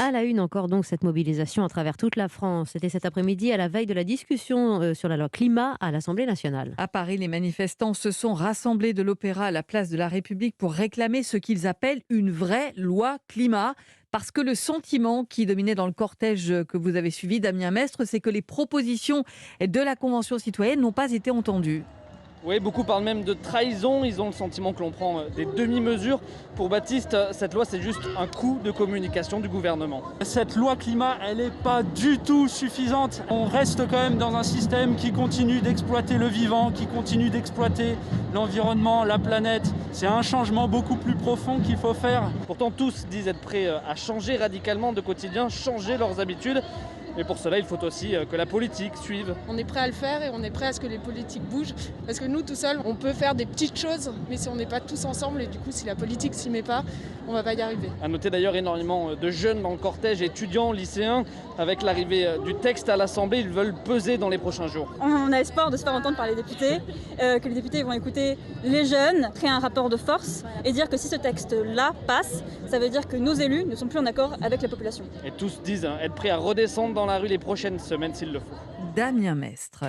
À la une encore donc cette mobilisation à travers toute la France. C'était cet après-midi à la veille de la discussion sur la loi climat à l'Assemblée nationale. À Paris, les manifestants se sont rassemblés de l'Opéra à la place de la République pour réclamer ce qu'ils appellent une vraie loi climat. Parce que le sentiment qui dominait dans le cortège que vous avez suivi, Damien Mestre, c'est que les propositions de la Convention citoyenne n'ont pas été entendues. Oui, beaucoup parlent même de trahison. Ils ont le sentiment que l'on prend des demi-mesures. Pour Baptiste, cette loi, c'est juste un coup de communication du gouvernement. Cette loi climat, elle n'est pas du tout suffisante. On reste quand même dans un système qui continue d'exploiter le vivant, qui continue d'exploiter l'environnement, la planète. C'est un changement beaucoup plus profond qu'il faut faire. Pourtant, tous disent être prêts à changer radicalement de quotidien, changer leurs habitudes. Mais pour cela, il faut aussi que la politique suive. On est prêt à le faire et on est prêt à ce que les politiques bougent. Parce que nous, tout seuls, on peut faire des petites choses, mais si on n'est pas tous ensemble, et du coup, si la politique s'y met pas, on va pas y arriver. À noter d'ailleurs énormément de jeunes dans le cortège, étudiants, lycéens. Avec l'arrivée du texte à l'Assemblée, ils veulent peser dans les prochains jours. On a espoir de se faire entendre par les députés, que les députés vont écouter les jeunes, créer un rapport de force et dire que si ce texte-là passe, ça veut dire que nos élus ne sont plus en accord avec la population. Et tous disent être prêts à redescendre dans la rue les prochaines semaines s'il le faut. Damien Mestre.